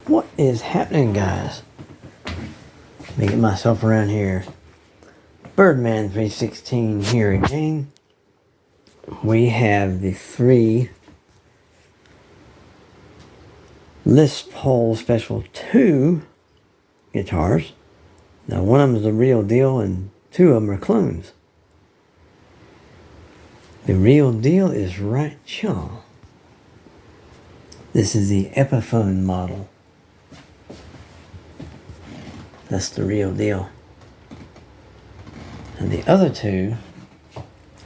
What is happening, guys? Let me get myself around here. Birdman 316 here again. We have the 3 Les Paul Special 2 guitars. Now one of them is the real deal and 2 of them are clones. The real deal is right here. This is the Epiphone model. That's the real deal. And the other 2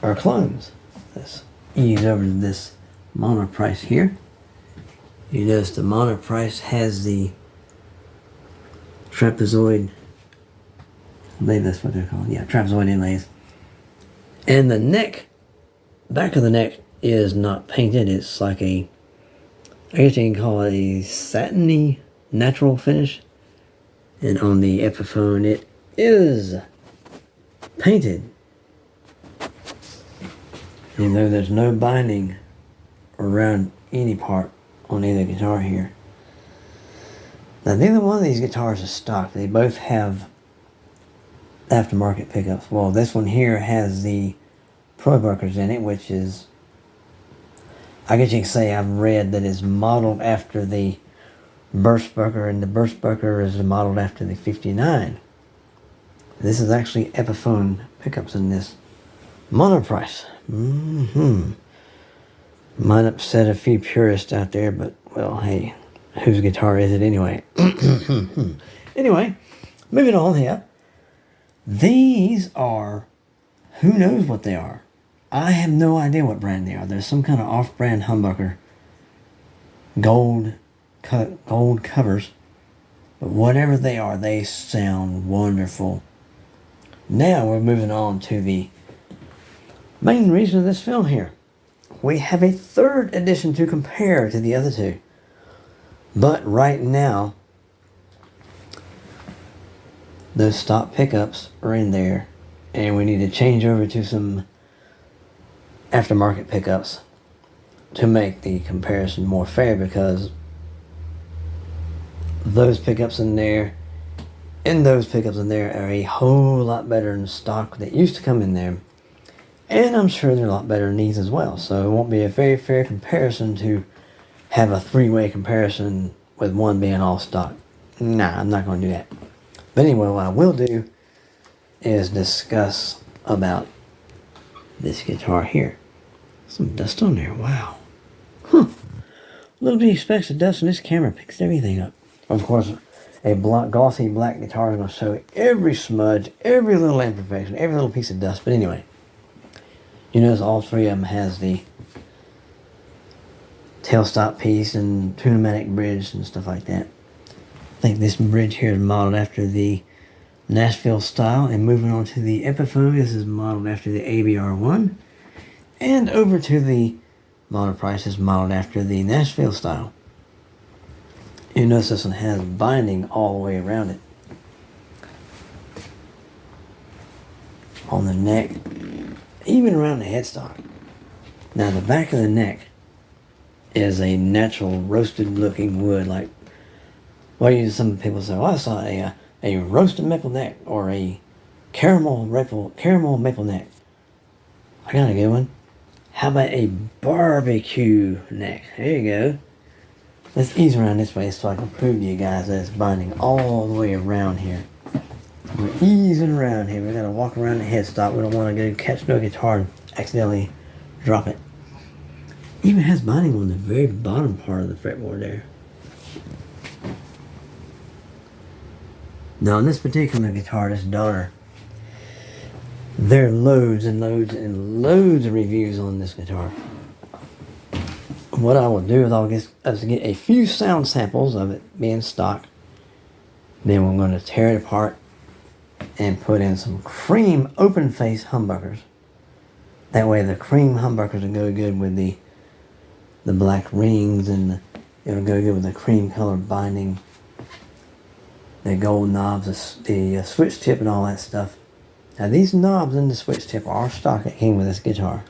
are clones. Let's ease over to this monoprice here. You notice the monoprice has the trapezoid, I believe that's what they're called. Yeah, trapezoid inlays. And the neck, back of the neck is not painted. It's like a, I guess you can call it a satiny natural finish. And on the Epiphone, it is painted. Even though there's no binding around any part on either guitar here. Now, neither one of these guitars is stock. They both have aftermarket pickups. Well, this one here has the Pro-Buckers in it, which is, I guess you can say I've read that it's modeled after the Burstbucker, and the Burstbucker is modeled after the 59. This is actually Epiphone pickups in this monoprice. Might upset a few purists out there, but, well, hey, whose guitar is it anyway? Anyway, moving on here. These are, who knows what they are. I have no idea what brand they are. There's some kind of off-brand humbucker. Gold covers. But whatever they are, they sound wonderful. Now we're moving on to the main reason of this film here. We have a 3rd edition to compare to the other 2. But right now, those stock pickups are in there. And we need to change over to some aftermarket pickups to make the comparison more fair, because those pickups in there and those pickups in there are a whole lot better than stock that used to come in there. And I'm sure they're a lot better than these as well. So it won't be a very fair comparison to have a 3-way comparison with one being all stock. Nah, I'm not going to do that. But anyway, what I will do is discuss about this guitar here. Some dust on there, wow. Little bitty specks of dust, and this camera picks everything up. Of course, a glossy black guitar is going to show every smudge, every little imperfection, every little piece of dust. But anyway, you notice all 3 of them has the tailstop piece and pneumatic bridge and stuff like that. I think this bridge here is modeled after the Nashville style. And moving on to the Epiphone, this is modeled after the ABR1. And over to the monoprice is modeled after the Nashville style. You notice this one has binding all the way around it. On the neck, even around the headstock. Now the back of the neck is a natural roasted looking wood, like, well, some people say, well, I saw a roasted maple neck or a caramel maple neck. I got a good one. How about a barbecue neck? There you go. Let's ease around this way so I can prove to you guys that it's binding all the way around here. We're easing around here. We gotta walk around the headstock. We don't want to go catch no guitar and accidentally drop it. Even has binding on the very bottom part of the fretboard there. Now on this particular guitar, this Donner, there are loads and loads and loads of reviews on this guitar. What I will do is I'll get a few sound samples of it being stock. Then we're going to tear it apart and put in some cream open face humbuckers. That way the cream humbuckers will go good with the black rings, and it'll go good with the cream color binding, the gold knobs, the switch tip and all that stuff. Now these knobs and the switch tip are stock that came with this guitar.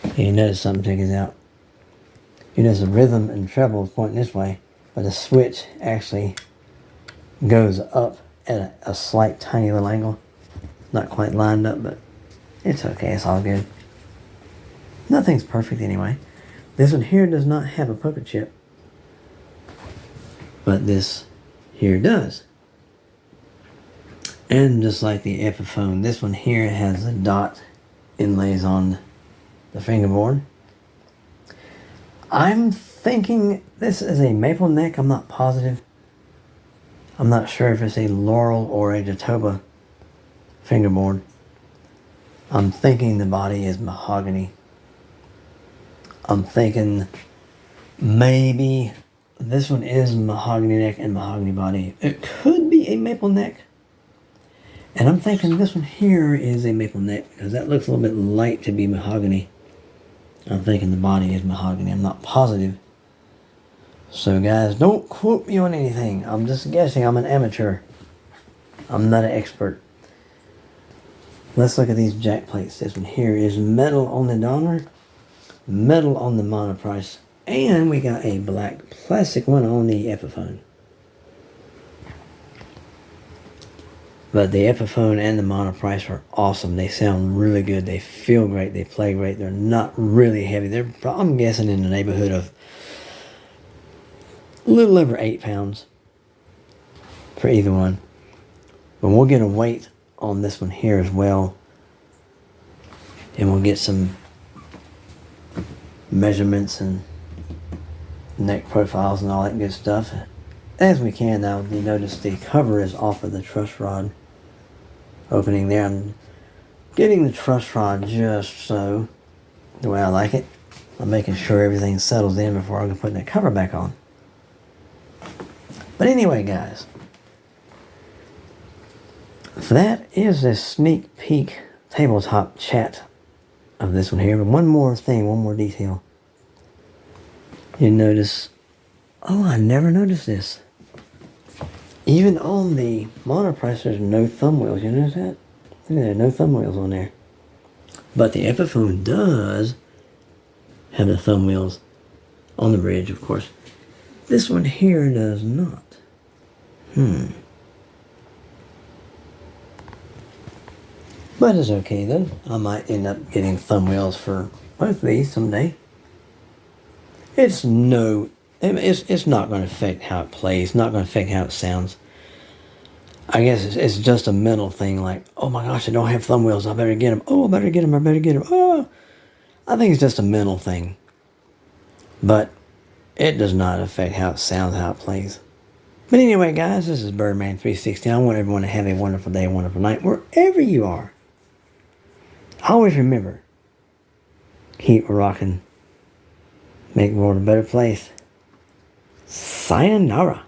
And you notice something tickles out. You notice the rhythm and treble is pointing this way. but the switch actually goes up at a slight tiny little angle. Not quite lined up, but it's okay, it's all good. Nothing's perfect anyway. This one here does not have a poker chip, but this here does. And just like the Epiphone, this one here has the dot inlays on the fingerboard. I'm thinking this is a maple neck. I'm not positive. I'm not sure if it's a laurel or a Jatoba fingerboard. I'm thinking the body is mahogany. I'm thinking maybe this one is mahogany neck and mahogany body. It could be a maple neck. And I'm thinking this one here is a maple neck because that looks a little bit light to be mahogany. I'm thinking the body is mahogany. I'm not positive. So guys, don't quote me on anything. I'm just guessing. I'm an amateur. I'm not an expert. Let's look at these jack plates. This one here is metal on the Donner, metal on the Monoprice, and we got a black plastic one on the Epiphone. But the Epiphone and the Monoprice are awesome. They sound really good. They feel great. They play great. They're not really heavy. They're, I'm guessing, in the neighborhood of a little over 8 pounds for either one. But we'll get a weight on this one here as well. And we'll get some measurements and neck profiles and all that good stuff. As we can now, you notice the cover is off of the truss rod opening there. I'm getting the truss rod just so, the way I like it. I'm making sure everything settles in before I can put that cover back on. But anyway, guys, that is a sneak peek tabletop chat of this one here. But one more thing, one more detail. You notice, oh, I never noticed this. Even on the Monoprice, there's no thumb wheels. You notice that? Look at that, no thumb wheels on there. But the Epiphone does have the thumb wheels on the bridge, of course. This one here does not. But it's okay though. I might end up getting thumb wheels for both of these someday. It's not going to affect how it plays. Not going to affect how it sounds. I guess it's just a mental thing. Like, oh my gosh, I don't have thumb wheels. I better get them. Oh, I better get them. I better get them. Oh, I think it's just a mental thing. But it does not affect how it sounds, how it plays. But anyway, guys, this is Birdman 360. I want everyone to have a wonderful day, a wonderful night, wherever you are. Always remember, keep rocking. Make the world a better place. Sayonara.